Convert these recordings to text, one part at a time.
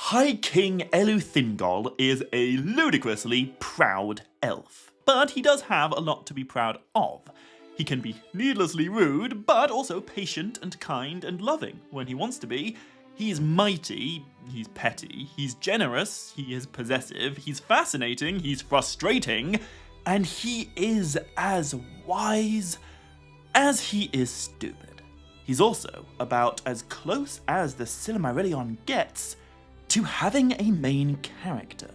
High King Thingol is a ludicrously proud elf, but he does have a lot to be proud of. He can be needlessly rude, but also patient and kind and loving when he wants to be. He's mighty, he's petty, he's generous, he is possessive, he's fascinating, he's frustrating, and he is as wise as he is stupid. He's also about as close as the Silmarillion gets to having a main character.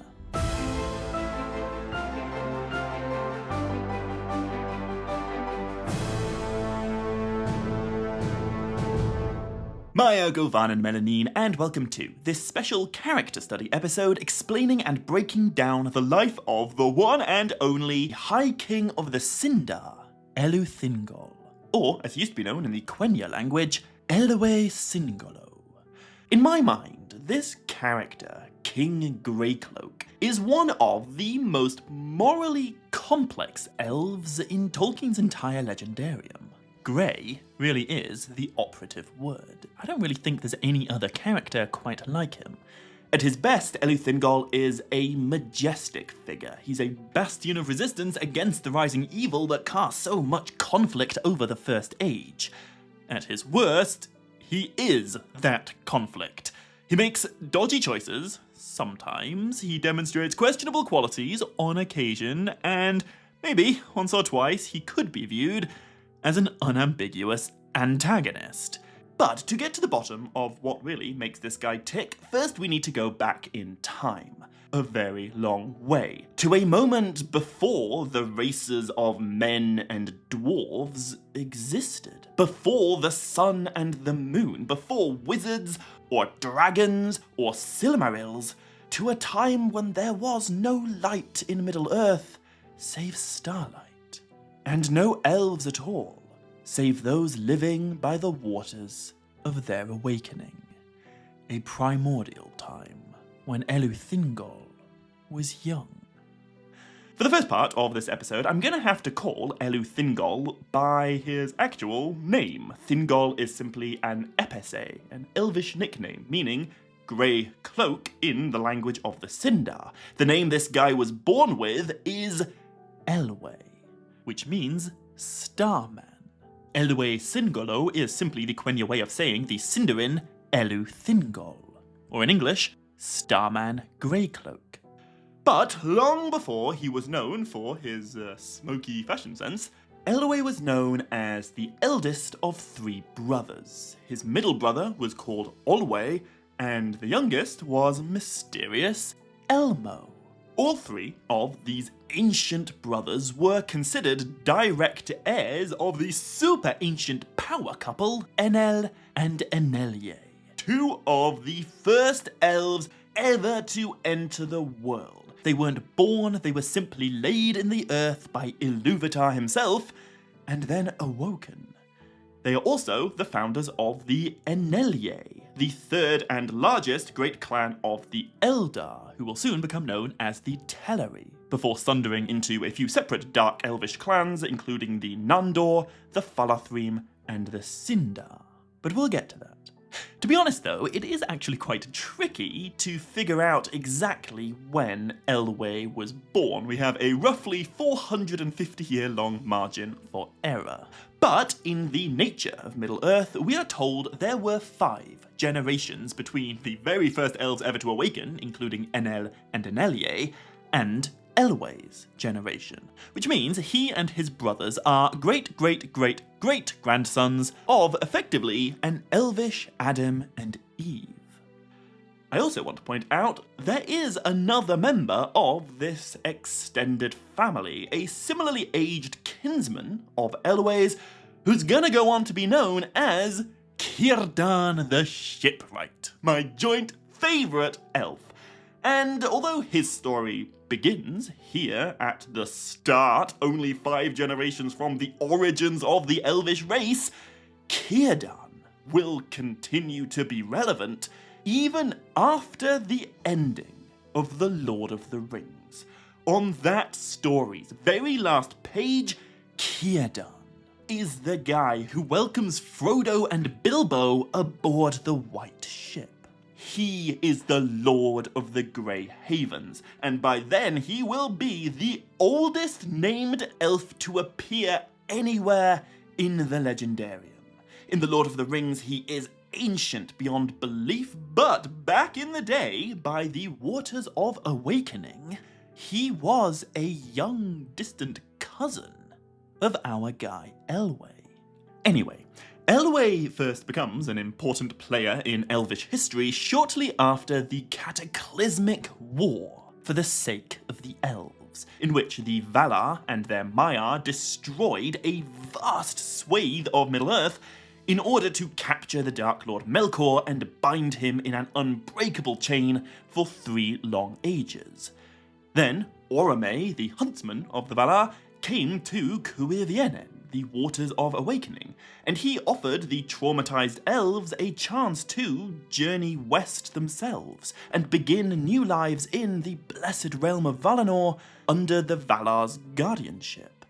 Maya Govan and Melanine, and welcome to this special character study episode explaining and breaking down the life of the one and only High King of the Sindar, Thingol, or as he used to be known in the Quenya language, Elwë Singolo. In my mind, this character, King Greycloak, is one of the most morally complex elves in Tolkien's entire legendarium. Grey really is the operative word. I don't really think there's any other character quite like him. At his best, Thingol is a majestic figure. He's a bastion of resistance against the rising evil that casts so much conflict over the First Age. At his worst, he is that conflict. He makes dodgy choices, sometimes, he demonstrates questionable qualities on occasion, and maybe, once or twice, he could be viewed as an unambiguous antagonist. But to get to the bottom of what really makes this guy tick, first we need to go back in time. A very long way. To a moment before the races of men and dwarves existed. Before the sun and the moon. Before wizards, or dragons, or Silmarils. To a time when there was no light in Middle-earth, save starlight. And no elves at all, save those living by the waters of their awakening. A primordial time, when Thingol was young. For the first part of this episode, I'm going to have to call Thingol by his actual name. Thingol is simply an epese, an elvish nickname, meaning grey cloak in the language of the Sindar. The name this guy was born with is Elwë, which means Starman. Elwë Singolo is simply the Quenya way of saying the Sindarin Thingol, or in English, Starman Greycloak. But long before he was known for his smoky fashion sense, Elwë was known as the eldest of three brothers. His middle brother was called Olwë, and the youngest was mysterious Elmo. All three of these ancient brothers were considered direct heirs of the super ancient power couple Enel and Enelye, two of the first elves ever to enter the world. They weren't born, they were simply laid in the earth by Ilúvatar himself, and then awoken. They are also the founders of the Enelye, the third and largest great clan of the Eldar, who will soon become known as the Teleri, before sundering into a few separate dark elvish clans, including the Noldor, the Falathrim, and the Sindar. But we'll get to that. To be honest though, it is actually quite tricky to figure out exactly when Elwë was born. We have a roughly 450-year-long margin for error. But in the nature of Middle-earth, we are told there were 5 generations between the very first elves ever to awaken, including Enel and Enelye, and Elwë's generation, which means he and his brothers are great-great-great-great-grandsons of, effectively, an elvish Adam and Eve. I also want to point out there is another member of this extended family, a similarly aged kinsman of Elwë's, who's gonna go on to be known as Círdan the Shipwright, my joint favourite elf. And although his story begins here at the start, only 5 generations from the origins of the elvish race, Círdan will continue to be relevant even after the ending of The Lord of the Rings. On that story's very last page, Círdan is the guy who welcomes Frodo and Bilbo aboard the White Ship. he is the Lord of the Grey Havens, and by then he will be the oldest named elf to appear anywhere in the Legendarium. In The Lord of the Rings, he is ancient beyond belief, but back in the day, by the Waters of Awakening, he was a young, distant cousin of our guy Elwë. Anyway, Elwë first becomes an important player in Elvish history shortly after the cataclysmic war for the sake of the Elves, in which the Valar and their Maiar destroyed a vast swathe of Middle-earth in order to capture the Dark Lord Melkor and bind him in an unbreakable chain for 3 long ages. Then, Orome, the huntsman of the Valar, came to Cuir the Waters of Awakening, and he offered the traumatized elves a chance to journey west themselves and begin new lives in the blessed realm of Valinor under the Valar's guardianship.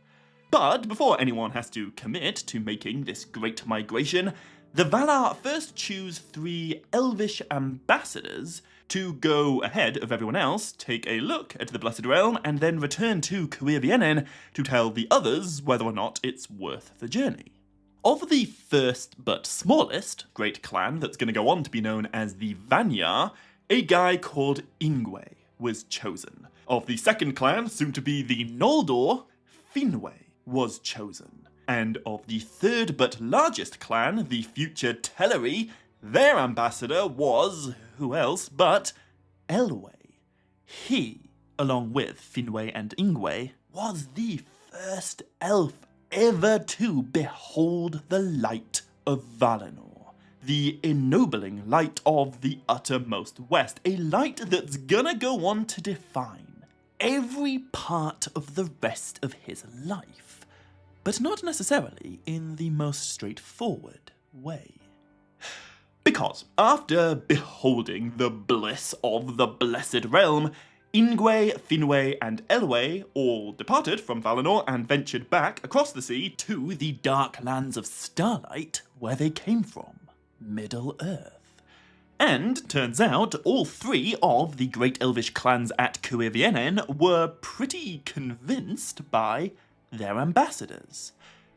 But before anyone has to commit to making this great migration, the Valar first choose 3 elvish ambassadors to go ahead of everyone else, take a look at the Blessed Realm, and then return to Cuir to tell the others whether or not it's worth the journey. Of the first but smallest great clan that's going to go on to be known as the Vanyar, a guy called Ingwe was chosen. Of the second clan, soon to be the Noldor, Finwë was chosen. And of the third but largest clan, the future Teleri, their ambassador was, who else but Elwë. He, along with Finwë and Ingwe, was the first elf ever to behold the light of Valinor, the ennobling light of the uttermost west, a light that's gonna go on to define every part of the rest of his life, but not necessarily in the most straightforward way. Because after beholding the bliss of the Blessed Realm, Ingwe, Finwë, and Elwë all departed from Valinor and ventured back across the sea to the dark lands of Starlight, where they came from, Middle-earth. And turns out all 3 of the great elvish clans at Cuir were pretty convinced by their ambassadors.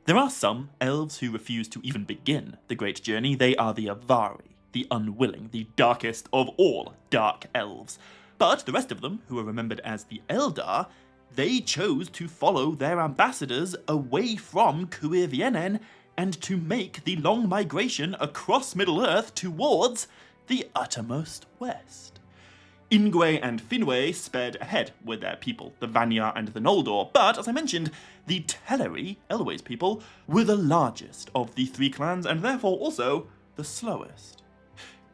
There are some elves who refuse to even begin the great journey. They are the Avari, the unwilling, the darkest of all dark elves. But the rest of them, who are remembered as the Eldar, they chose to follow their ambassadors away from Cuir and to make the long migration across Middle-earth towards the uttermost west. Ingwe and Finwë sped ahead with their people, the Vanyar and the Noldor, but as I mentioned, the Teleri, Elwë's people, were the largest of the 3 clans and therefore also the slowest.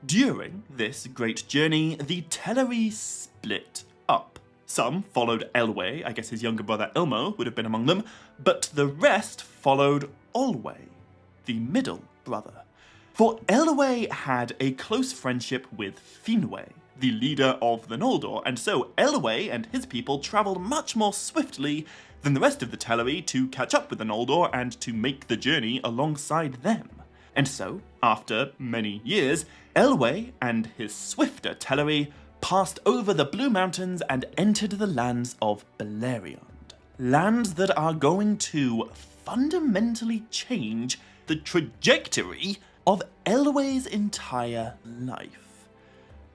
During this great journey, the Teleri split up. Some followed Elwë, I guess his younger brother Elmo would have been among them, but the rest followed Olwë, the middle brother. For Elwë had a close friendship with Finwë, the leader of the Noldor, and so Elwë and his people travelled much more swiftly than the rest of the Teleri to catch up with the Noldor and to make the journey alongside them. And so, after many years, Elwë and his swifter Teleri passed over the Blue Mountains and entered the lands of Beleriand. Lands that are going to fundamentally change the trajectory of Elwë's entire life.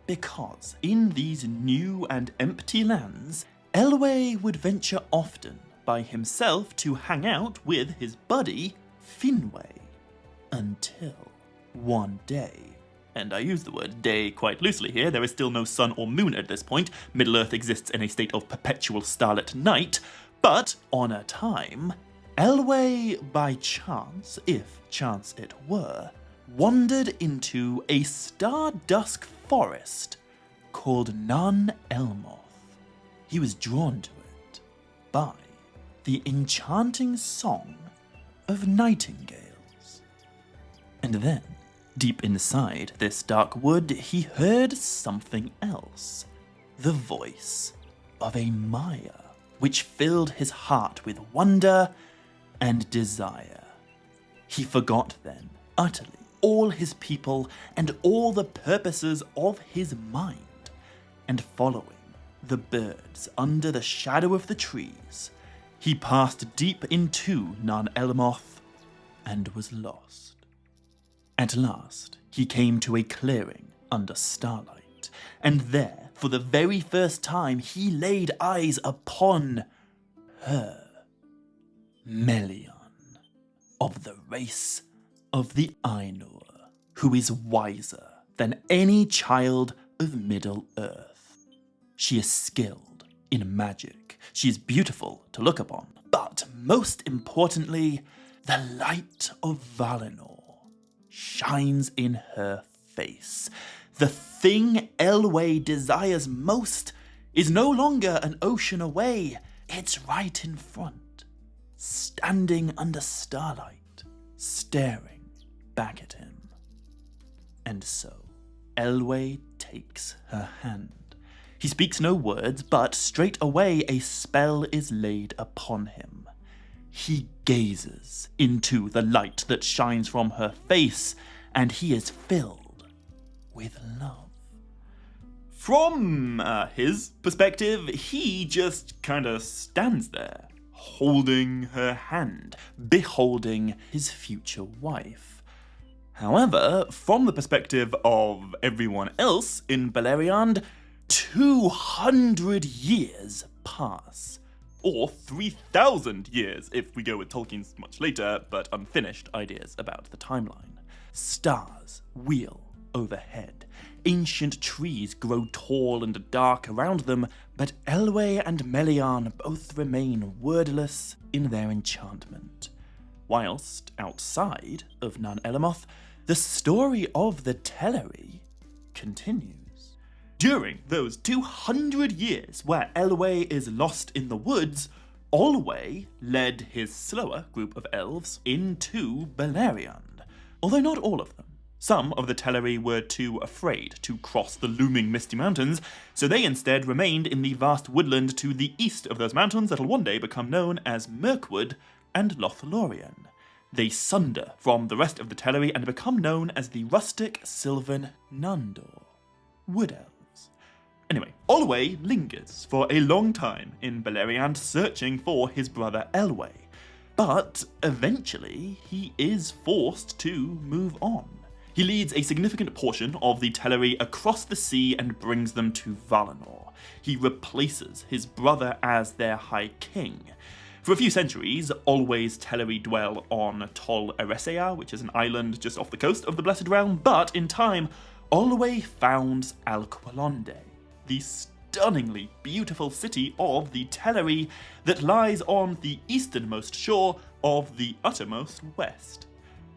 Because in these new and empty lands, Elwë would venture often by himself to hang out with his buddy Finwë. Until one day, and I use the word day quite loosely here, there is still no sun or moon at this point, Middle-earth exists in a state of perpetual starlit night, but on a time, Elwë by chance, if chance it were, wandered into a star-dusk forest called Nan Elmoth. He was drawn to it by the enchanting song of nightingales. And then, deep inside this dark wood, he heard something else, the voice of a Maiar, which filled his heart with wonder and desire. He forgot then, utterly, all his people and all the purposes of his mind, and following the birds under the shadow of the trees, he passed deep into Nan Elmoth and was lost. At last, he came to a clearing under starlight, and there, for the very first time, he laid eyes upon her, Melian, of the race of the Ainur, who is wiser than any child of Middle-earth. She is skilled in magic, she is beautiful to look upon, but most importantly, the light of Valinor shines in her face. The thing Elwë desires most is no longer an ocean away, it's right in front, standing under starlight, staring back at him. And so, Elwë takes her hand. He speaks no words, but straight away a spell is laid upon him. He gazes into the light that shines from her face, and he is filled with love. From his perspective, he just kinda stands there, holding her hand, beholding his future wife. However, from the perspective of everyone else in Beleriand, 200 years pass. Or 3,000 years if we go with Tolkien's much later but unfinished ideas about the timeline. Stars wheel overhead. Ancient trees grow tall and dark around them, but Elwë and Melian both remain wordless in their enchantment. Whilst outside of Nan Elmoth, the story of the Teleri continues. During those 200 years where Elwë is lost in the woods, Olwë led his slower group of elves into Beleriand, although not all of them. Some of the Teleri were too afraid to cross the looming misty mountains, so they instead remained in the vast woodland to the east of those mountains that'll one day become known as Mirkwood and Lothlorien. They sunder from the rest of the Teleri and become known as the rustic Sylvan Nandor, Wood Elves. Anyway, Olwë lingers for a long time in Beleriand searching for his brother Elwë, but eventually he is forced to move on. He leads a significant portion of the Teleri across the sea and brings them to Valinor. He replaces his brother as their High King. For a few centuries, Olwë's Teleri dwell on Tol Eressëa, which is an island just off the coast of the Blessed Realm, but in time, Olwë founds Alqualondë, the stunningly beautiful city of the Teleri that lies on the easternmost shore of the uttermost west.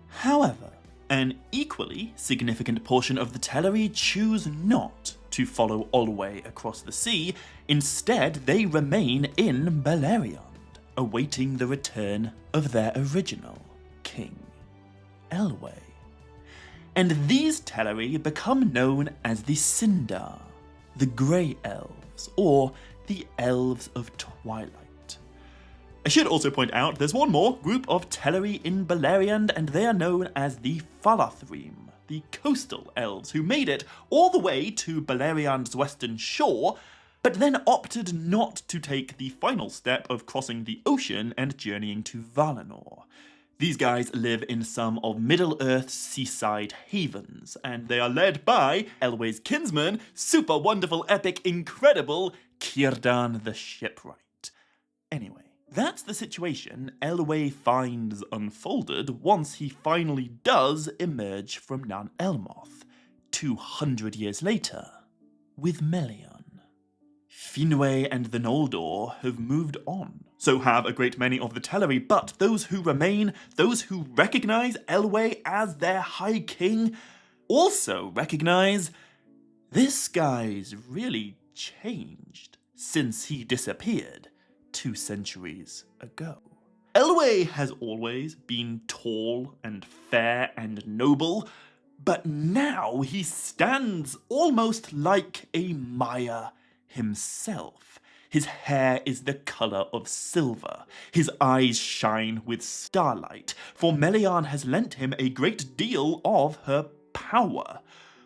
However, an equally significant portion of the Teleri choose not to follow Olwë across the sea. Instead, they remain in Beleriand, awaiting the return of their original king, Elwë. And these Teleri become known as the Sindar, the Grey Elves, or the Elves of Twilight. I should also point out there's one more group of Teleri in Beleriand, and they are known as the Falathrim, the coastal elves who made it all the way to Beleriand's western shore, but then opted not to take the final step of crossing the ocean and journeying to Valinor. These guys live in some of Middle-earth's seaside havens, and they are led by Elwë's kinsman, super wonderful, epic, incredible Círdan the Shipwright. Anyway, that's the situation Elwë finds unfolded once he finally does emerge from Nan Elmoth, 200 years later, with Melian. Finwë and the Noldor have moved on, so have a great many of the Teleri, but those who remain, those who recognize Elwë as their High King, also recognize this guy's really changed since he disappeared 2 centuries ago. Elwë has always been tall and fair and noble, but now he stands almost like a Maya himself. His hair is the colour of silver. His eyes shine with starlight, for Melian has lent him a great deal of her power.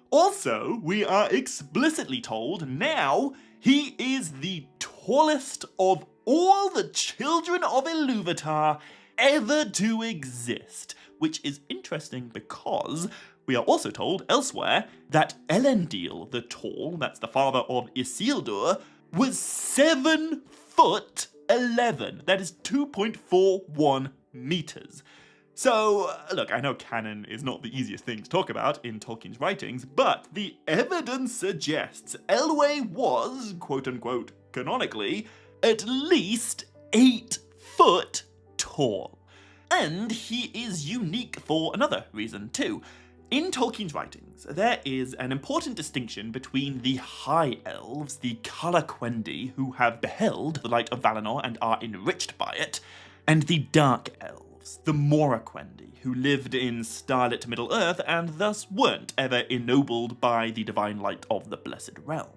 Also, we are explicitly told now he is the tallest of all the children of Ilúvatar ever to exist, which is interesting because we are also told elsewhere that Elendil the Tall, that's the father of Isildur, was 7'11". That is 2.41 meters. So, look, I know canon is not the easiest thing to talk about in Tolkien's writings, but the evidence suggests Elwë was, quote-unquote, canonically, at least 8 foot tall. And he is unique for another reason, too. In Tolkien's writings, there is an important distinction between the High Elves, the Calaquendi, who have beheld the light of Valinor and are enriched by it, and the Dark Elves, the Moraquendi, who lived in starlit Middle-earth and thus weren't ever ennobled by the divine light of the Blessed Realm.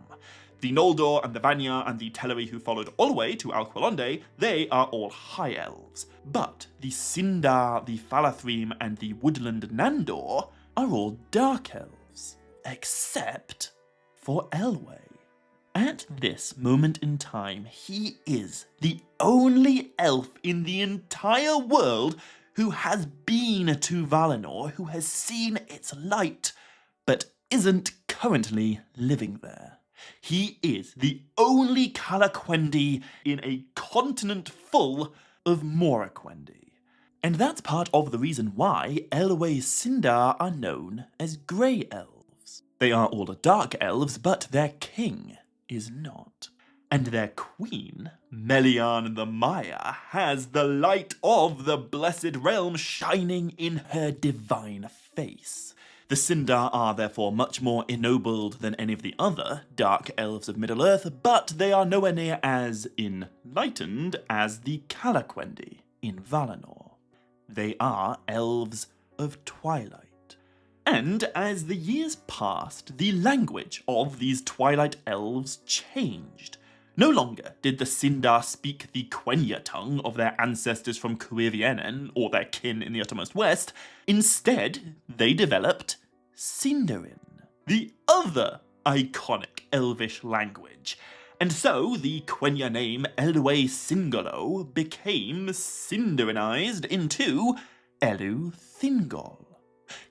The Noldor and the Vanya and the Teleri who followed Olwë to Alqualondë, they are all High Elves. But the Sindar, the Falathrim, and the Woodland Nandor are all Dark Elves, except for Elwë. At this moment in time, he is the only elf in the entire world who has been to Valinor, who has seen its light, but isn't currently living there. He is the only Calaquendi in a continent full of Moraquendi. And that's part of the reason why Elwë's Sindar are known as Grey Elves. They are all Dark Elves, but their king is not. And their queen, Melian the Maya, has the light of the Blessed Realm shining in her divine face. The Sindar are therefore much more ennobled than any of the other Dark Elves of Middle-earth, but they are nowhere near as enlightened as the Calaquendi in Valinor. They are Elves of Twilight. And as the years passed, the language of these Twilight Elves changed. No longer did the Sindar speak the Quenya tongue of their ancestors from Cuiviénen, or their kin in the uttermost west. Instead, they developed Sindarin, the other iconic Elvish language. And so the Quenya name Elwë Singolo became Sindarinized into Elu Thingol.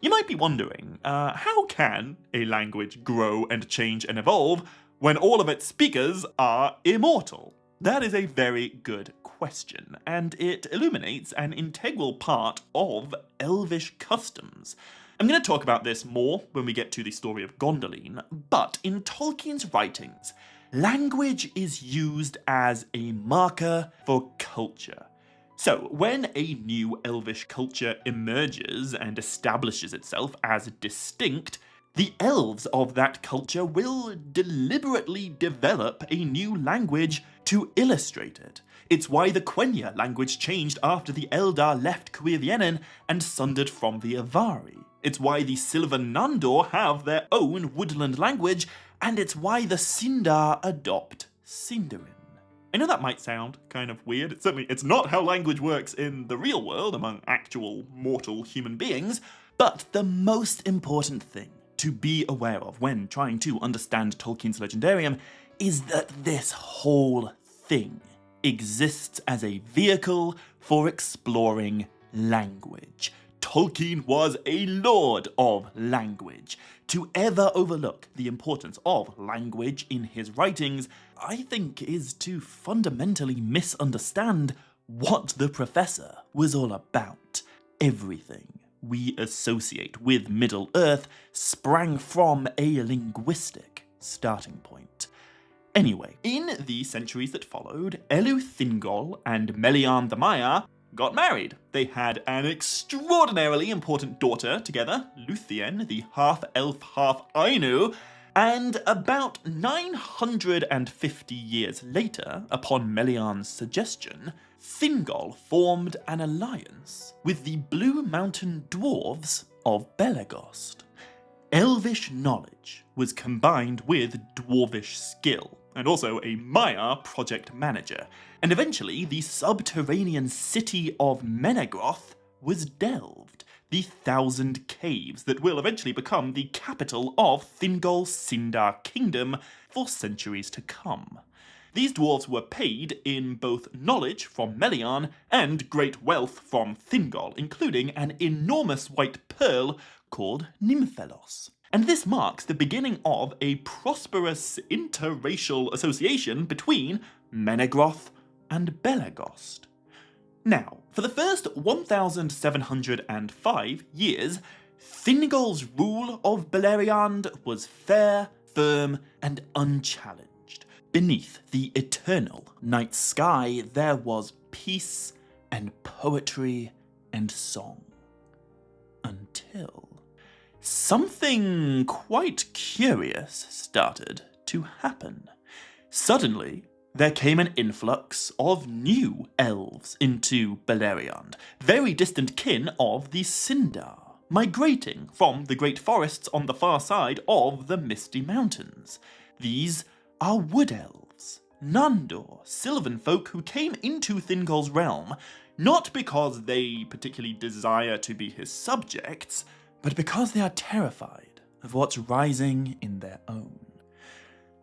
You might be wondering, how can a language grow and change and evolve when all of its speakers are immortal? That is a very good question, and it illuminates an integral part of Elvish customs. I'm going to talk about this more when we get to the story of Gondolin, but in Tolkien's writings, language is used as a marker for culture. So, when a new Elvish culture emerges and establishes itself as distinct, the elves of that culture will deliberately develop a new language to illustrate it. It's why the Quenya language changed after the Eldar left Cuiviénen and sundered from the Avari. It's why the Sylvan Nandor have their own woodland language, and it's why the Sindar adopt Sindarin. I know that might sound kind of weird. It's not how language works in the real world among actual mortal human beings, but the most important thing to be aware of when trying to understand Tolkien's Legendarium is that this whole thing exists as a vehicle for exploring language. Tolkien was a lord of language. To ever overlook the importance of language in his writings, I think, is to fundamentally misunderstand what the Professor was all about. Everything we associate with Middle-earth sprang from a linguistic starting point. Anyway, in the centuries that followed, Elu Thingol and Melian the Maya got married. They had an extraordinarily important daughter together, Luthien, the half-elf, half-Ainu, and about 950 years later, upon Melian's suggestion, Thingol formed an alliance with the Blue Mountain Dwarves of Belegost. Elvish knowledge was combined with dwarvish skill, and also a Maya project manager. And eventually, the subterranean city of Menegroth was delved, the 1,000 caves that will eventually become the capital of Thingol's Sindar kingdom for centuries to come. These dwarves were paid in both knowledge from Melian and great wealth from Thingol, including an enormous white pearl called Nymphelos. And this marks the beginning of a prosperous interracial association between Menegroth and Belegost. Now, for the first 1,705 years, Thingol's rule of Beleriand was fair, firm, and unchallenged. Beneath the eternal night sky, there was peace and poetry and song. Until something quite curious started to happen. Suddenly, there came an influx of new elves into Beleriand, very distant kin of the Sindar, migrating from the great forests on the far side of the Misty Mountains. These are wood elves, Nandor, sylvan folk who came into Thingol's realm, not because they particularly desire to be his subjects, but because they are terrified of what's rising in their own.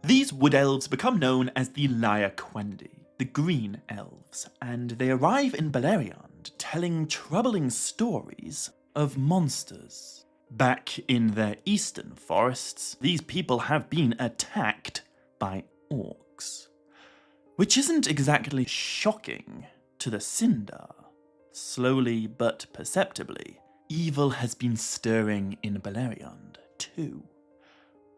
These wood elves become known as the Lyaquendi, the Green Elves, and they arrive in Beleriand telling troubling stories of monsters. Back in their eastern forests, these people have been attacked by orcs, which isn't exactly shocking to the Sindar. Slowly but perceptibly, evil has been stirring in Beleriand too.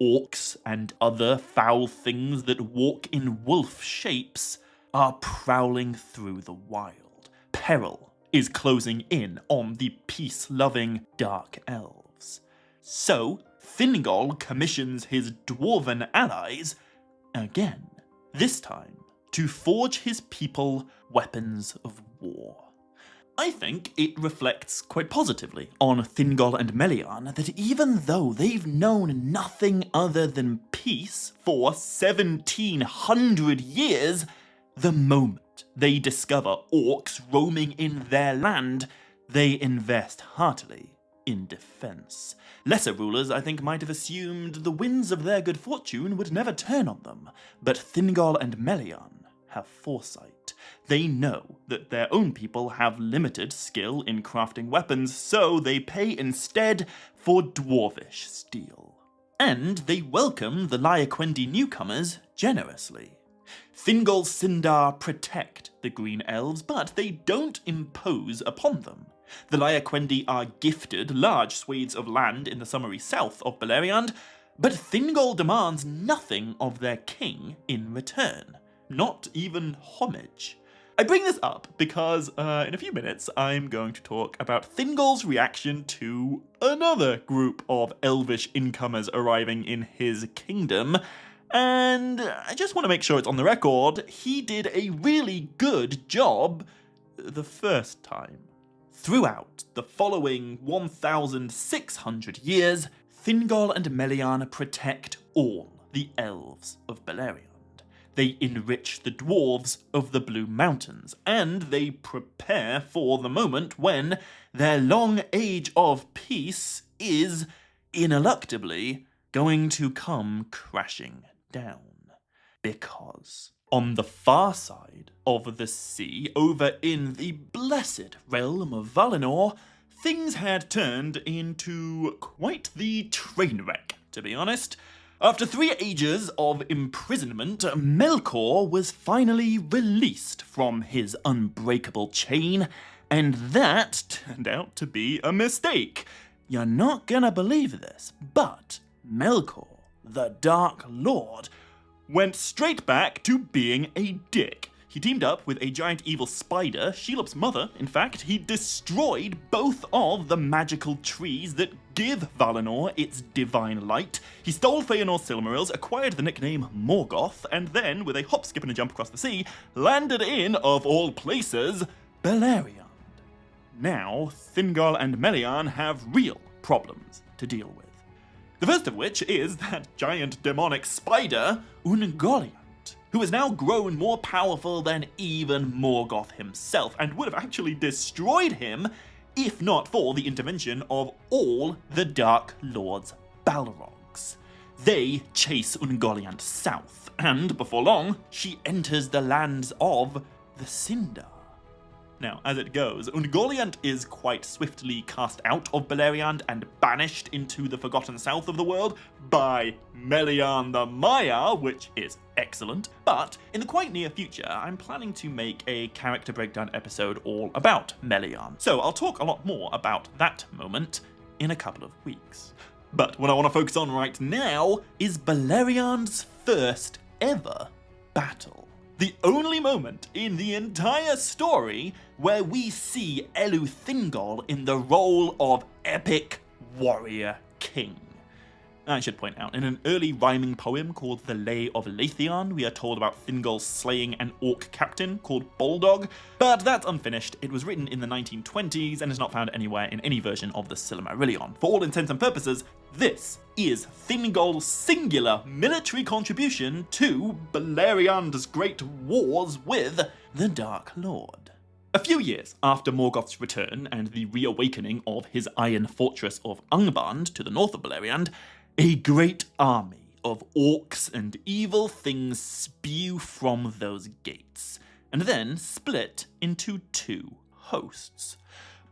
Orcs and other foul things that walk in wolf shapes are prowling through the wild. Peril is closing in on the peace-loving dark elves. So, Thingol commissions his dwarven allies again, this time to forge his people weapons of war. I think it reflects quite positively on Thingol and Melian that even though they've known nothing other than peace for 1,700 years, the moment they discover orcs roaming in their land, they invest heartily in defense. Lesser rulers, I think, might have assumed the winds of their good fortune would never turn on them, but Thingol and Melian have foresight. They know that their own people have limited skill in crafting weapons, so they pay instead for dwarvish steel. And they welcome the Lyaquendi newcomers generously. Thingol's Sindar protect the Green Elves, but they don't impose upon them. The Lyaquendi are gifted large swathes of land in the summery south of Beleriand, but Thingol demands nothing of their king in return. Not even homage. I bring this up because in a few minutes I'm going to talk about Thingol's reaction to another group of elvish incomers arriving in his kingdom, and I just want to make sure it's on the record, he did a really good job the first time. Throughout the following 1,600 years, Thingol and Melian protect all the elves of Beleriand. They enrich the dwarves of the Blue Mountains, and they prepare for the moment when their long age of peace is, ineluctably, going to come crashing down. Because on the far side of the sea, over in the blessed realm of Valinor, things had turned into quite the train wreck, to be honest. After 3 ages of imprisonment, Melkor was finally released from his unbreakable chain, and that turned out to be a mistake. You're not gonna believe this, but Melkor, the Dark Lord, went straight back to being a dick. He teamed up with a giant evil spider, Shelob's mother, in fact. He destroyed both of the magical trees that give Valinor its divine light. He stole Feanor's Silmarils, acquired the nickname Morgoth, and then, with a hop, skip, and a jump across the sea, landed in, of all places, Beleriand. Now, Thingol and Melian have real problems to deal with. The first of which is that giant demonic spider, Ungoliant. who has now grown more powerful than even Morgoth himself, and would have actually destroyed him if not for the intervention of all the Dark Lord's Balrogs. They chase Ungoliant south, and before long, she enters the lands of the Sindar. Now, as it goes, Ungoliant is quite swiftly cast out of Beleriand and banished into the Forgotten South of the world by Melian the Maya, which is excellent. But in the quite near future, I'm planning to make a character breakdown episode all about Melian. So I'll talk a lot more about that moment in a couple of weeks. But what I want to focus on right now is Beleriand's first ever battle. The only moment in the entire story where we see Thingol in the role of epic warrior king. I should point out, in an early rhyming poem called The Lay of Leithian, we are told about Thingol slaying an orc captain called Boldog, but that's unfinished. It was written in the 1920s and is not found anywhere in any version of the Silmarillion. For all intents and purposes, this is Thingol's singular military contribution to Beleriand's great wars with the Dark Lord. A few years after Morgoth's return and the reawakening of his iron fortress of Angband to the north of Beleriand, a great army of orcs and evil things spew from those gates, and then split into two hosts.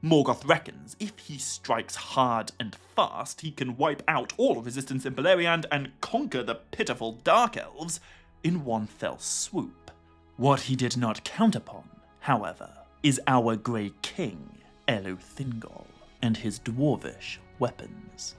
Morgoth reckons if he strikes hard and fast, he can wipe out all resistance in Beleriand and conquer the pitiful Dark Elves in one fell swoop. What he did not count upon, however, is our Grey King, Thingol, and his dwarvish weapons.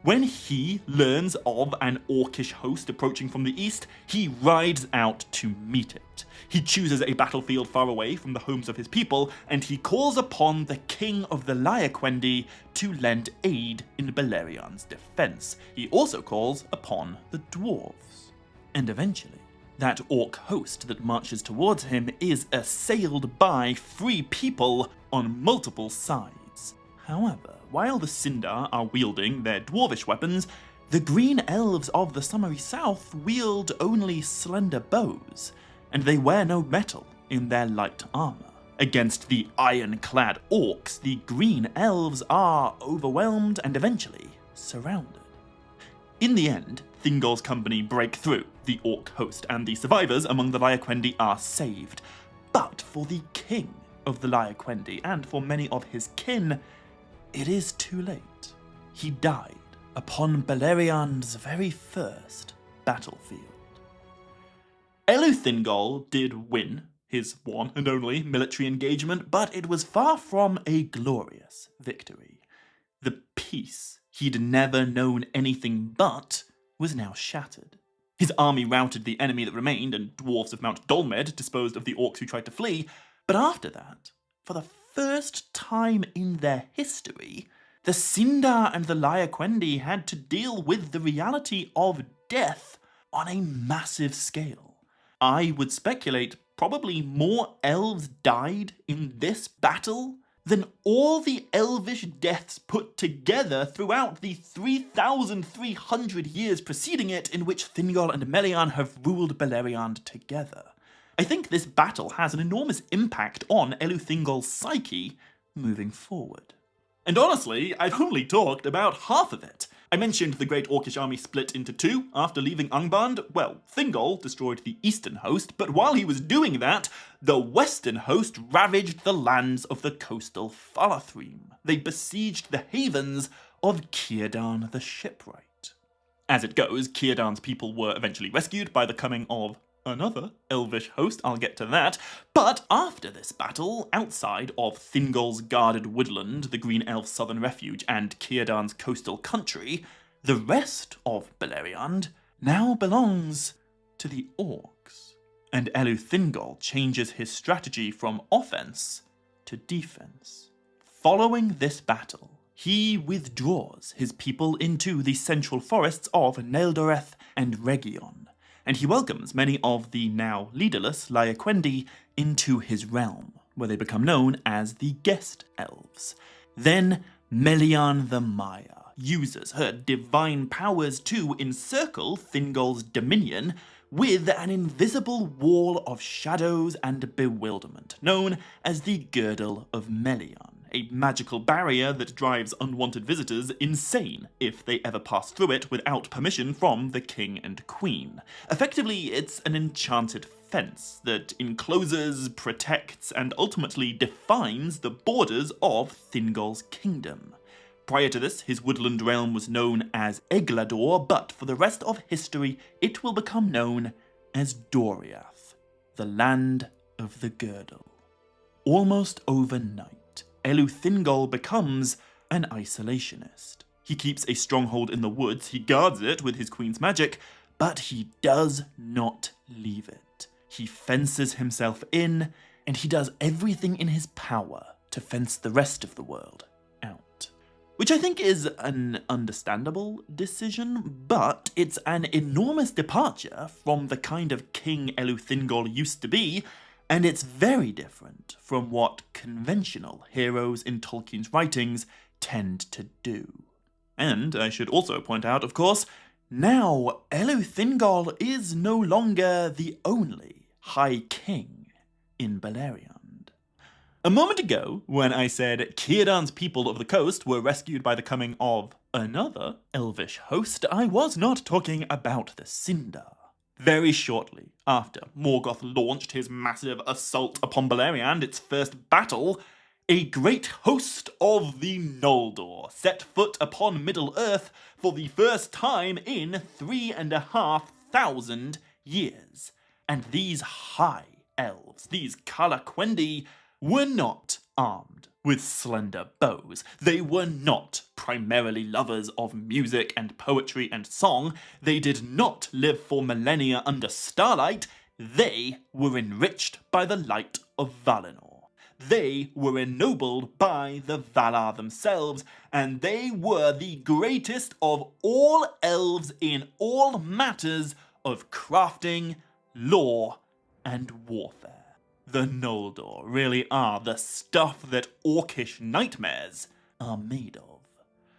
When he learns of an orcish host approaching from the east, he rides out to meet it. He chooses a battlefield far away from the homes of his people, and he calls upon the king of the Lyaquendi to lend aid in Beleriand's defense. He also calls upon the dwarves. And eventually, that orc host that marches towards him is assailed by free people on multiple sides. However, while the Sindar are wielding their dwarvish weapons, the green elves of the summery south wield only slender bows, and they wear no metal in their light armor. Against the iron-clad orcs, the green elves are overwhelmed and eventually surrounded. In the end, Thingol's company break through the orc host, and the survivors among the Lyaquendi are saved. But for the king of the Lyaquendi, and for many of his kin, it is too late. He died upon Beleriand's very first battlefield. Thingol did win his one and only military engagement, but it was far from a glorious victory. The peace he'd never known anything but was now shattered. His army routed the enemy that remained, and dwarves of Mount Dolmed disposed of the orcs who tried to flee, but after that, for the first time in their history, the Sindar and the Lyaquendi had to deal with the reality of death on a massive scale. I would speculate probably more elves died in this battle than all the elvish deaths put together throughout the 3,300 years preceding it in which Thingol and Melian have ruled Beleriand together. I think this battle has an enormous impact on Thingol's psyche moving forward. And honestly, I've only talked about half of it. I mentioned the great orcish army split into two after leaving Angband. Well, Thingol destroyed the eastern host, but while he was doing that, the western host ravaged the lands of the coastal Falathrim. They besieged the havens of Círdan the Shipwright. As it goes, Círdan's people were eventually rescued by the coming of another elvish host, I'll get to that. But after this battle, outside of Thingol's guarded woodland, the Green Elf Southern Refuge, and Círdan's coastal country, the rest of Beleriand now belongs to the orcs. And Thingol changes his strategy from offense to defense. Following this battle, he withdraws his people into the central forests of Neldoreth and Region, and he welcomes many of the now leaderless Lyaquendi into his realm, where they become known as the Guest Elves. Then Melian the Maya uses her divine powers to encircle Thingol's dominion with an invisible wall of shadows and bewilderment, known as the Girdle of Melian, a magical barrier that drives unwanted visitors insane if they ever pass through it without permission from the king and queen. Effectively, it's an enchanted fence that encloses, protects, and ultimately defines the borders of Thingol's kingdom. Prior to this, his woodland realm was known as Eglador, but for the rest of history, it will become known as Doriath, the land of the Girdle. Almost overnight, Thingol becomes an isolationist. He keeps a stronghold in the woods, he guards it with his queen's magic, but he does not leave it. He fences himself in, and he does everything in his power to fence the rest of the world out. Which I think is an understandable decision, but it's an enormous departure from the kind of king Thingol used to be, and it's very different from what conventional heroes in Tolkien's writings tend to do. And I should also point out, of course, now Thingol is no longer the only High King in Beleriand. A moment ago, when I said Círdan's people of the coast were rescued by the coming of another elvish host, I was not talking about the Sindar. Very shortly after Morgoth launched his massive assault upon Beleriand, its first battle, a great host of the Noldor set foot upon Middle-earth for the first time in 3,500 years. And these high elves, these Calaquendi, were not armed with slender bows. They were not primarily lovers of music and poetry and song. They did not live for millennia under starlight. They were enriched by the light of Valinor. They were ennobled by the Valar themselves, and they were the greatest of all elves in all matters of crafting, lore, and warfare. The Noldor really are the stuff that orcish nightmares are made of.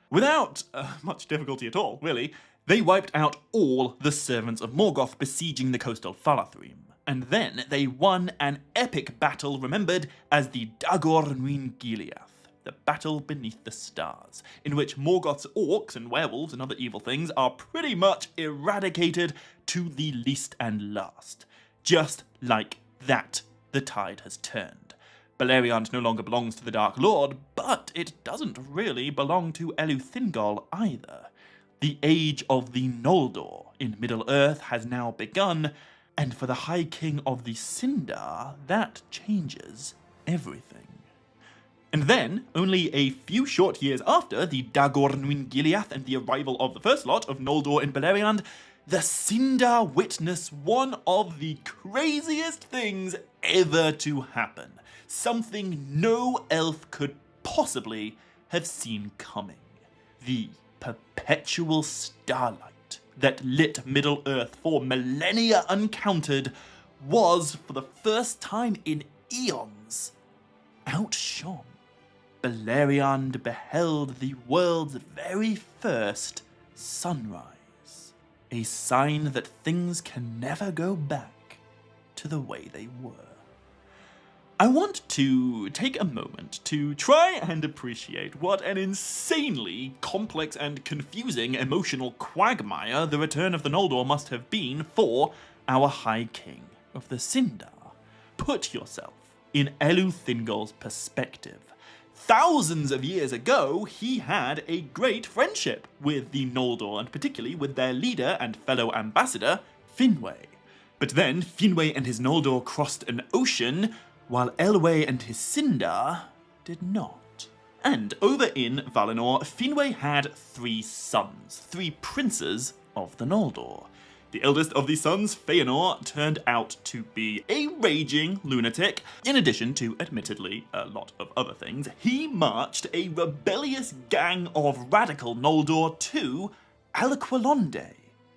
Without much difficulty at all, really, they wiped out all the servants of Morgoth besieging the coastal Falathrim, and then they won an epic battle remembered as the Dagor Nuin Gileath, the Battle Beneath the Stars, in which Morgoth's orcs and werewolves and other evil things are pretty much eradicated to the least and last. Just like that, the tide has turned. Beleriand no longer belongs to the Dark Lord, but it doesn't really belong to Thingol either. The age of the Noldor in Middle-earth has now begun, and for the High King of the Sindar, that changes everything. And then, only a few short years after the Dagor Nuin Gileath and the arrival of the first lot of Noldor in Beleriand, the Sindar witness one of the craziest things ever to happen. Something no elf could possibly have seen coming. The perpetual starlight that lit Middle-earth for millennia uncounted was, for the first time in eons, outshone. Beleriand beheld the world's very first sunrise. A sign that things can never go back to the way they were. I want to take a moment to try and appreciate what an insanely complex and confusing emotional quagmire the return of the Noldor must have been for our High King of the Sindar. Put yourself in Thingol's perspective. Thousands of years ago, he had a great friendship with the Noldor, and particularly with their leader and fellow ambassador, Finwë. But then, Finwë and his Noldor crossed an ocean, while Elwë and his Sindar did not. And over in Valinor, Finwë had 3 sons, 3 princes of the Noldor. The eldest of these sons, Fëanor, turned out to be a raging lunatic. In addition to, admittedly, a lot of other things, he marched a rebellious gang of radical Noldor to Alqualondë,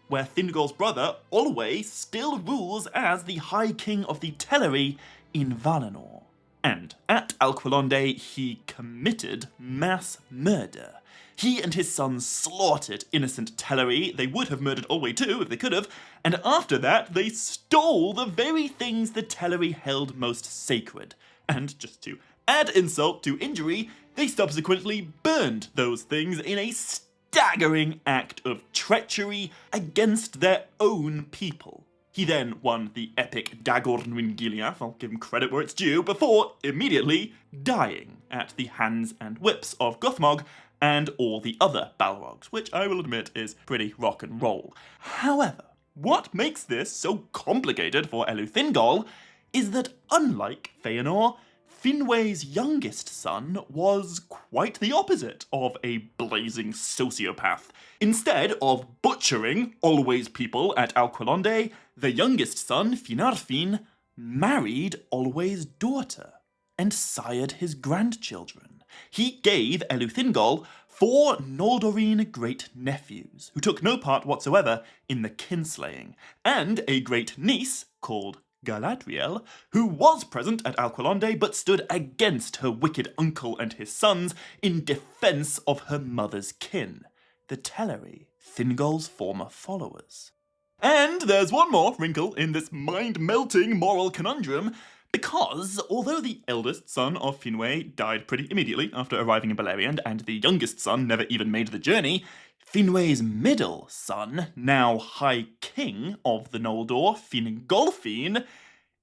where Thingol's brother, Olwë, still rules as the High King of the Teleri in Valinor. And at Alqualondë, he committed mass murder. He and his sons slaughtered innocent Teleri. They would have murdered Olwe too if they could have. And after that, they stole the very things the Teleri held most sacred. And just to add insult to injury, they subsequently burned those things in a staggering act of treachery against their own people. He then won the epic Dagor Nwyn Giliath, I'll give him credit where it's due, before immediately dying at the hands and whips of Guthmog and all the other Balrogs, which I will admit is pretty rock and roll. However, what makes this so complicated for Thingol is that unlike Feanor, Finwë's youngest son was quite the opposite of a blazing sociopath. Instead of butchering Olwe's people at Alqualondë, the youngest son, Finarfin, married Olwe's daughter and sired his grandchildren. He gave Thingol 4 Noldorine great-nephews, who took no part whatsoever in the kinslaying, and a great-niece called Galadriel, who was present at Alqualondë but stood against her wicked uncle and his sons in defense of her mother's kin, the Teleri, Thingol's former followers. And there's one more wrinkle in this mind-melting moral conundrum, because although the eldest son of Finwë died pretty immediately after arriving in Beleriand, and the youngest son never even made the journey, Finwë's middle son, now High King of the Noldor, Fingolfin,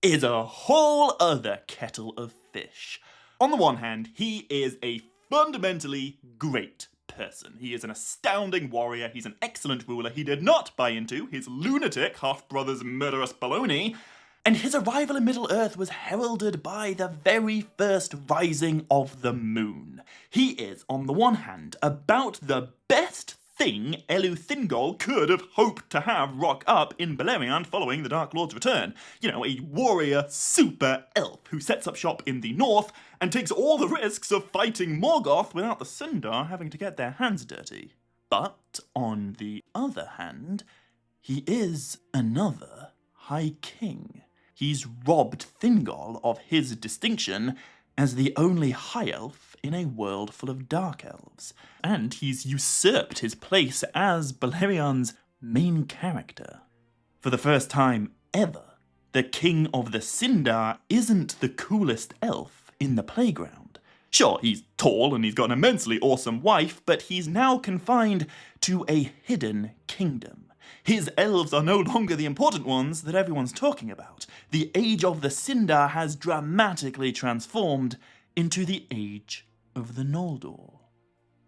is a whole other kettle of fish. On the one hand, he is a fundamentally great person. He is an astounding warrior, he's an excellent ruler, he did not buy into his lunatic half-brother's murderous baloney, and his arrival in Middle-earth was heralded by the very first rising of the moon. He is, on the one hand, about the best thing Thingol could have hoped to have rock up in Beleriand following the Dark Lord's return. You know, a warrior super elf who sets up shop in the north and takes all the risks of fighting Morgoth without the Sindar having to get their hands dirty. But, on the other hand, he is another High King. He's robbed Thingol of his distinction as the only High Elf in a world full of Dark Elves, and he's usurped his place as Beleriand's main character. For the first time ever, the King of the Sindar isn't the coolest elf in the playground. Sure, he's tall and he's got an immensely awesome wife, but he's now confined to a hidden kingdom. His elves are no longer the important ones that everyone's talking about. The Age of the Sindar has dramatically transformed into the Age of the Noldor.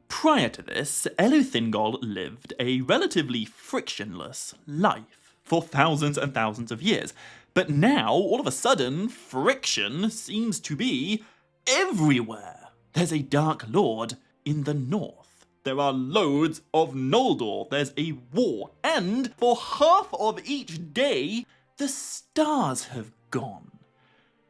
Prior to this, Thingol lived a relatively frictionless life for thousands and thousands of years. But now, all of a sudden, friction seems to be everywhere. There's a Dark Lord in the north. There are loads of Noldor, there's a war, and for half of each day, the stars have gone.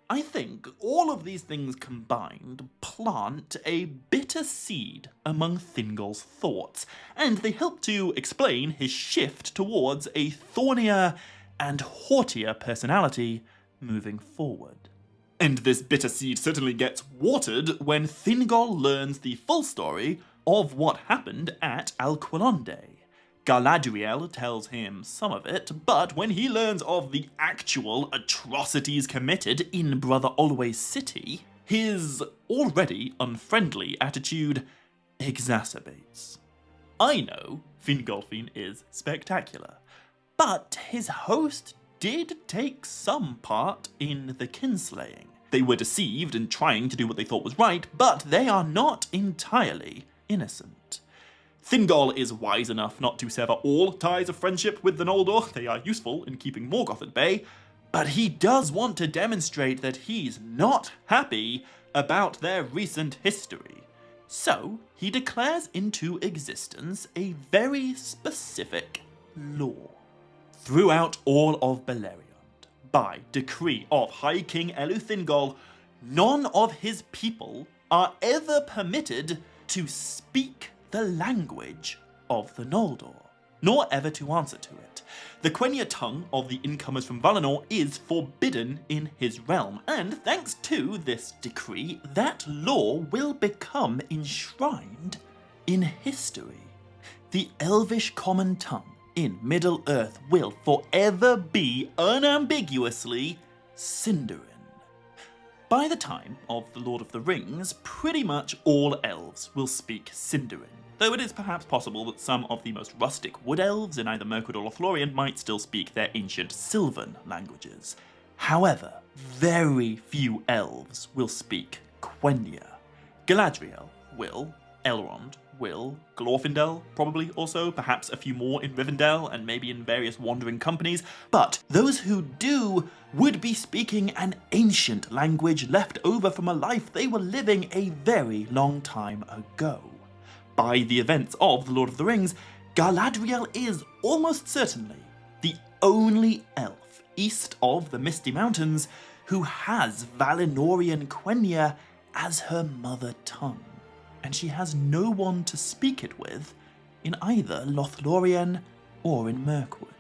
I think all of these things combined plant a bitter seed among Thingol's thoughts, and they help to explain his shift towards a thornier and haughtier personality moving forward. And this bitter seed certainly gets watered when Thingol learns the full story of what happened at Alqualondë. Galadriel tells him some of it, but when he learns of the actual atrocities committed in Brother Olwe's city, his already unfriendly attitude exacerbates. I know Fingolfin is spectacular, but his host did take some part in the kinslaying. They were deceived and trying to do what they thought was right, but they are not entirely innocent. Thingol is wise enough not to sever all ties of friendship with the Noldor. They are useful in keeping Morgoth at bay, but he does want to demonstrate that he's not happy about their recent history. So he declares into existence a very specific law. Throughout all of Beleriand, by decree of High King Thingol, none of his people are ever permitted to speak the language of the Noldor. nor ever to answer to it. The Quenya tongue of the incomers from Valinor is forbidden in his realm, and thanks to this decree, that law will become enshrined in history. The Elvish common tongue in Middle-earth will forever be unambiguously Sindarin. By the time of The Lord of the Rings, pretty much all elves will speak Sindarin, though it is perhaps possible that some of the most rustic wood elves in either Mirkwood or Lothlorien might still speak their ancient Sylvan languages. However, very few elves will speak Quenya. Galadriel will, Elrond will, Glorfindel probably also, perhaps a few more in Rivendell and maybe in various wandering companies, but those who do would be speaking an ancient language left over from a life they were living a very long time ago. By the events of The Lord of the Rings, Galadriel is almost certainly the only elf east of the Misty Mountains who has Valinorian Quenya as her mother tongue, and she has no one to speak it with in either Lothlorien or in Mirkwood.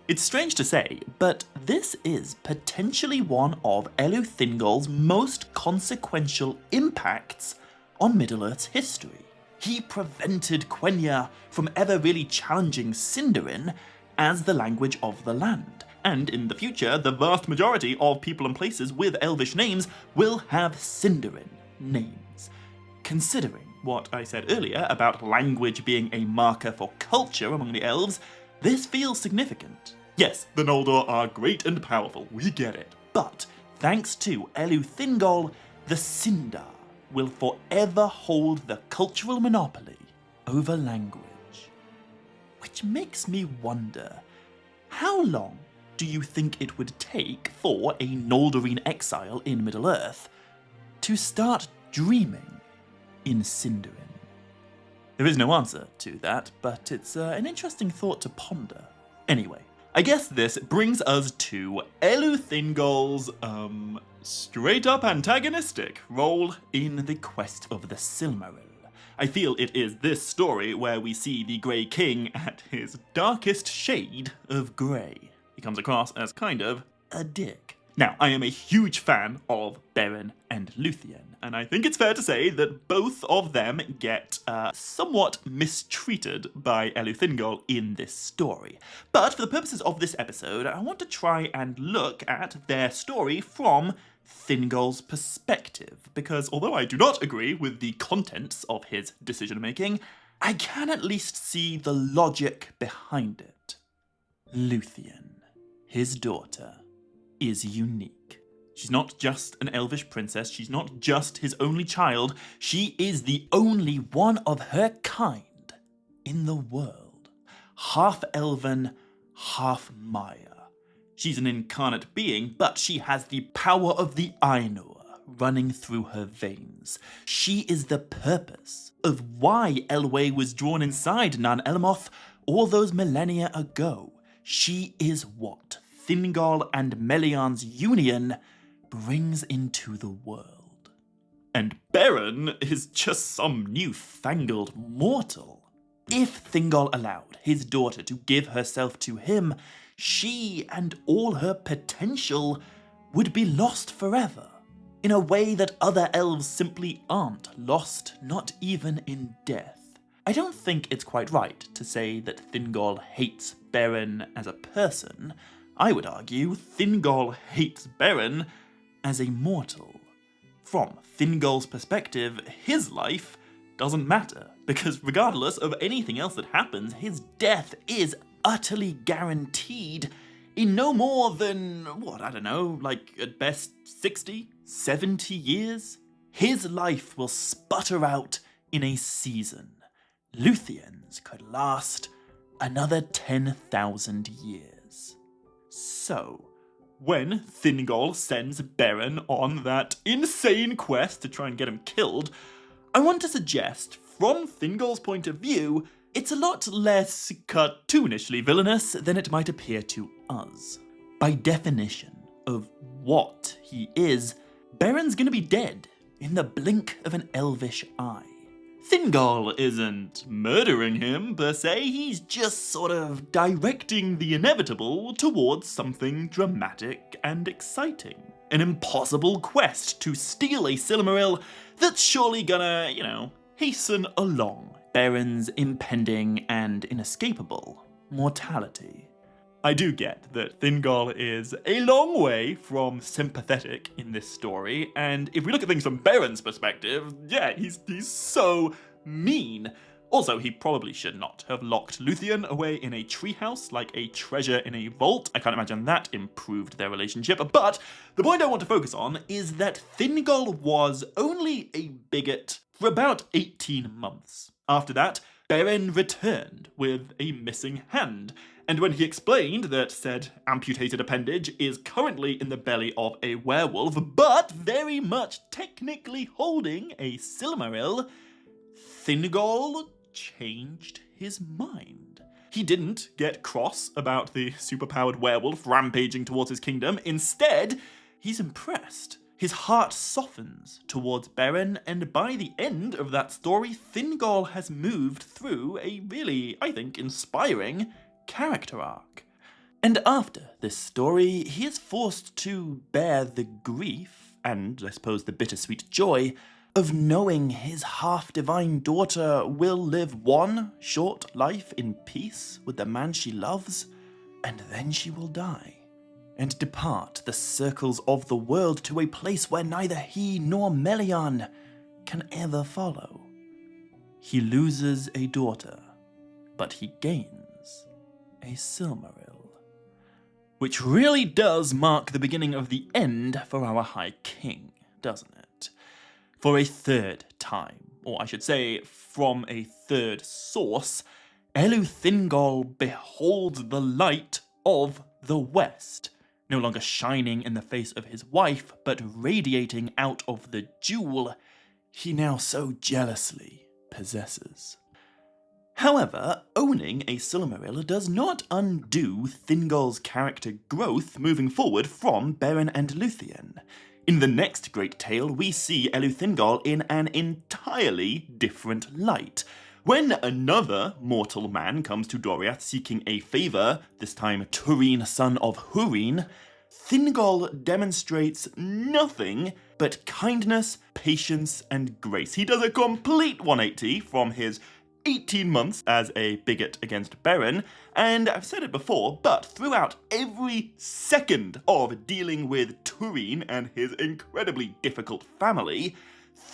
It's strange to say, but this is potentially one of Thingol's most consequential impacts on Middle-earth's history. He prevented Quenya from ever really challenging Sindarin as the language of the land, and in the future, the vast majority of people and places with Elvish names will have Sindarin names. Considering what I said earlier about language being a marker for culture among the elves, this feels significant. Yes, the Noldor are great and powerful, we get it. But thanks to Thingol, the Sindar will forever hold the cultural monopoly over language. Which makes me wonder, how long do you think it would take for a Noldorine exile in Middle-earth to start dreaming in Sindarin? There is no answer to that, but it's an interesting thought to ponder. Anyway, I guess this brings us to Thingol's, straight-up antagonistic role in the quest of the Silmaril. I feel it is this story where we see the Grey King at his darkest shade of grey. He comes across as kind of a dick. Now, I am a huge fan of Beren and Luthien, and I think it's fair to say that both of them get somewhat mistreated by Thingol in this story. But for the purposes of this episode, I want to try and look at their story from Thingol's perspective, because although I do not agree with the contents of his decision-making, I can at least see the logic behind it. Luthien, his daughter, is unique. She's not just an elvish princess, she's not just his only child, she is the only one of her kind in the world. Half elven, half Maya. She's an incarnate being, but she has the power of the Ainur running through her veins. She is the purpose of why Elwë was drawn inside Nan Elmoth all those millennia ago. She is what Thingol and Melian's union brings into the world. And Beren is just some newfangled mortal. If Thingol allowed his daughter to give herself to him, she and all her potential would be lost forever, in a way that other elves simply aren't lost, not even in death. I don't think it's quite right to say that Thingol hates Beren as a person. I would argue Thingol hates Beren as a mortal. From Thingol's perspective, his life doesn't matter, because regardless of anything else that happens, his death is utterly guaranteed in no more than, at best 60, 70 years? His life will sputter out in a season. Luthien's could last another 10,000 years. So, when Thingol sends Beren on that insane quest to try and get him killed, I want to suggest, from Thingol's point of view, it's a lot less cartoonishly villainous than it might appear to us. By definition of what he is, Beren's gonna be dead in the blink of an elvish eye. Thingol isn't murdering him per se, he's just sort of directing the inevitable towards something dramatic and exciting. An impossible quest to steal a Silmaril that's surely gonna, hasten along Beron's impending and inescapable mortality. I do get that Thingol is a long way from sympathetic in this story, and if we look at things from Beron's perspective, yeah, he's so mean. Also, he probably should not have locked Luthien away in a treehouse like a treasure in a vault. I can't imagine that improved their relationship, but the point I want to focus on is that Thingol was only a bigot for about 18 months. After that, Beron returned with a missing hand, and when he explained that said amputated appendage is currently in the belly of a werewolf, but very much technically holding a Silmaril, Thingol changed his mind. He didn't get cross about the superpowered werewolf rampaging towards his kingdom. Instead, he's impressed. His heart softens towards Beron, and by the end of that story, Thingol has moved through a really, I think, inspiring character arc. And after this story, he is forced to bear the grief, and I suppose the bittersweet joy, of knowing his half-divine daughter will live one short life in peace with the man she loves, and then she will die, and depart the circles of the world to a place where neither he nor Melian can ever follow. He loses a daughter, but he gains a Silmaril, which really does mark the beginning of the end for our High King, doesn't it? For a third time, or I should say from a third source, Thingol beholds the light of the West, no longer shining in the face of his wife, but radiating out of the jewel he now so jealously possesses. However, owning a Silmaril does not undo Thingol's character growth moving forward from Beron and Luthien. In the next great tale, we see Thingol in an entirely different light. When another mortal man comes to Doriath seeking a favour, this time Turin, son of Hurin, Thingol demonstrates nothing but kindness, patience, and grace. He does a complete 180 from his 18 months as a bigot against Beron, and I've said it before, but throughout every second of dealing with Turin and his incredibly difficult family,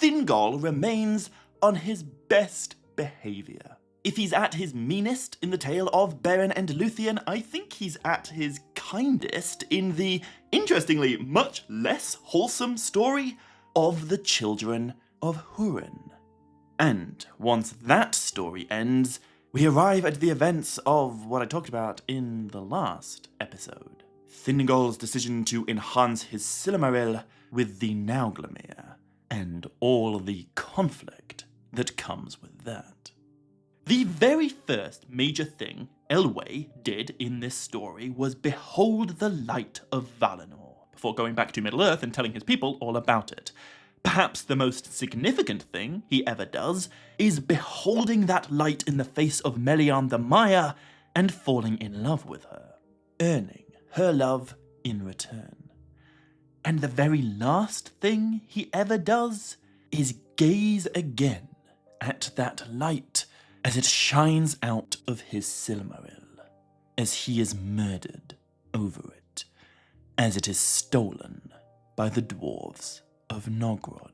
Thingol remains on his best behaviour. If he's at his meanest in the tale of Beron and Luthien, I think he's at his kindest in the, interestingly, much less wholesome story of the children of Hurin. And once that story ends, we arrive at the events of what I talked about in the last episode. Thingol's decision to enhance his Silmaril with the Nauglamir, and all the conflict that comes with that. The very first major thing Elwë did in this story was behold the light of Valinor, before going back to Middle-earth and telling his people all about it. Perhaps the most significant thing he ever does is beholding that light in the face of Melian the Maya and falling in love with her, earning her love in return. And the very last thing he ever does is gaze again at that light as it shines out of his Silmaril, as he is murdered over it, as it is stolen by the dwarves of Nogrod.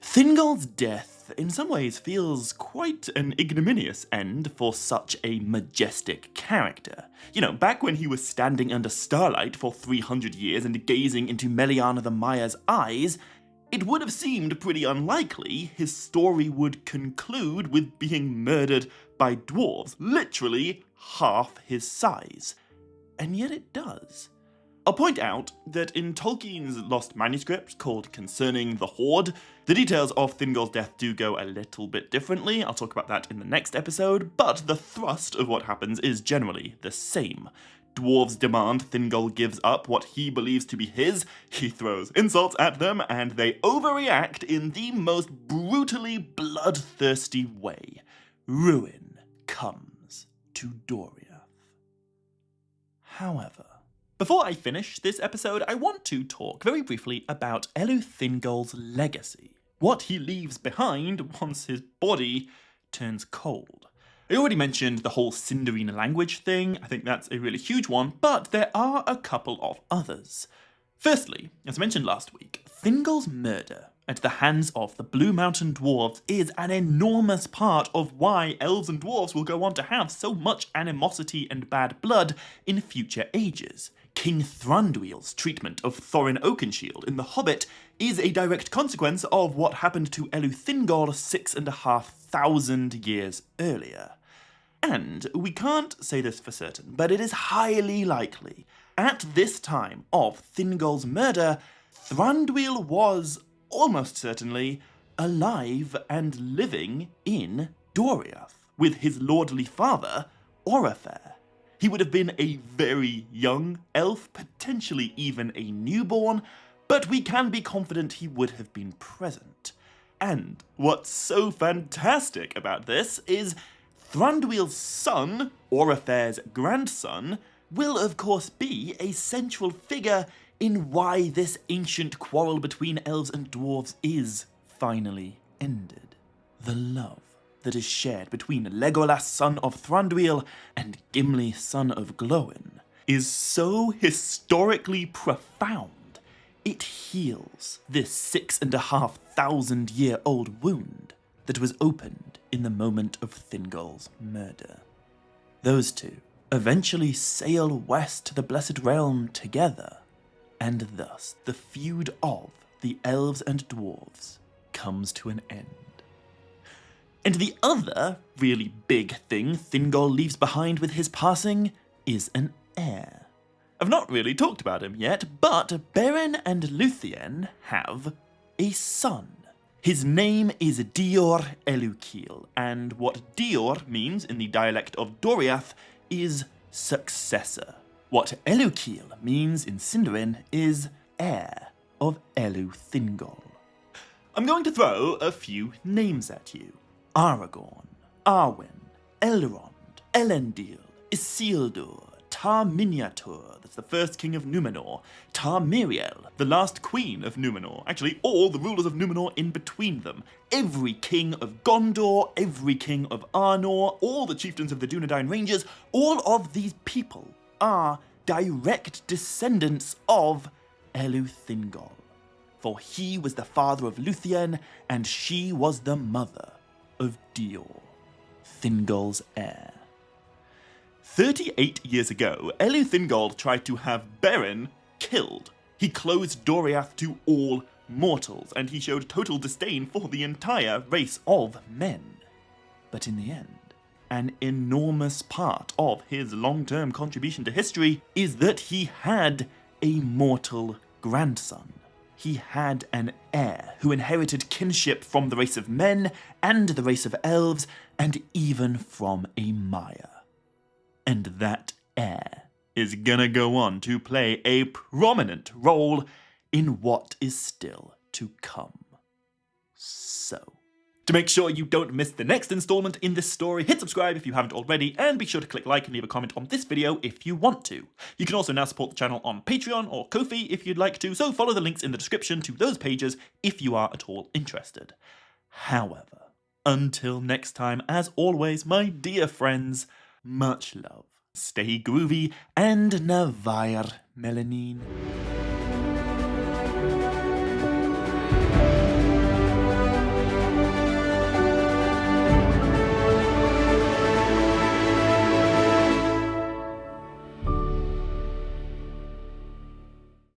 Thingol's death in some ways feels quite an ignominious end for such a majestic character. You know, back when he was standing under starlight for 300 years and gazing into Melian the Maya's eyes, it would have seemed pretty unlikely his story would conclude with being murdered by dwarves, literally half his size. And yet it does. I'll point out that in Tolkien's lost manuscript called Concerning the Horde, the details of Thingol's death do go a little bit differently. I'll talk about that in the next episode, but the thrust of what happens is generally the same. dwarves demand Thingol gives up what he believes to be his, he throws insults at them, and they overreact in the most brutally bloodthirsty way. Ruin comes to Doriath. However, before I finish this episode, I want to talk very briefly about Thingol's legacy. What he leaves behind once his body turns cold. I already mentioned the whole Sindarine language thing. I think that's a really huge one, but there are a couple of others. Firstly, as mentioned last week, Thingol's murder at the hands of the Blue Mountain Dwarves is an enormous part of why elves and dwarves will go on to have so much animosity and bad blood in future ages. King Thranduil's treatment of Thorin Oakenshield in The Hobbit is a direct consequence of what happened to Thingol 6,500 years earlier. And we can't say this for certain, but it is highly likely, at this time of Thingol's murder, Thranduil was, almost certainly, alive and living in Doriath, with his lordly father, Orophair. He would have been a very young elf, potentially even a newborn, but we can be confident he would have been present. And what's so fantastic about this is Thranduil's son, Orophair's grandson, will of course be a central figure in why this ancient quarrel between elves and dwarves is finally ended. The love that is shared between Legolas, son of Thranduil, and Gimli, son of Glóin, is so historically profound, it heals this 6,500-year-old wound that was opened in the moment of Thingol's murder. Those two eventually sail west to the Blessed Realm together, and thus the feud of the elves and dwarves comes to an end. And the other really big thing Thingol leaves behind with his passing is an heir. I've not really talked about him yet, but Beren and Luthien have a son. His name is Dior Elukil, and what Dior means in the dialect of Doriath is successor. What Elukil means in Sindarin is heir of Thingol. I'm going to throw a few names at you. Aragorn, Arwen, Elrond, Elendil, Isildur, Tar Miniatur, that's the first king of Númenor, Tar Miriel, the last queen of Númenor, actually all the rulers of Númenor in between them, every king of Gondor, every king of Arnor, all the chieftains of the Dunedain Ranges, all of these people are direct descendants of Thingol. For he was the father of Luthien, and she was the mother of Dior, Thingol's heir. 38 years ago, Thingol tried to have Beren killed. He closed Doriath to all mortals, and he showed total disdain for the entire race of men. But in the end, an enormous part of his long-term contribution to history is that he had a mortal grandson. He had an heir who inherited kinship from the race of men and the race of elves, and even from a Maya. And that heir is gonna go on to play a prominent role in what is still to come. So, to make sure you don't miss the next installment in this story, hit subscribe if you haven't already, and be sure to click like and leave a comment on this video if you want to. You can also now support the channel on Patreon or Ko-fi if you'd like to, so follow the links in the description to those pages if you are at all interested. However, until next time, as always, my dear friends, much love, stay groovy, and Navair Melanin.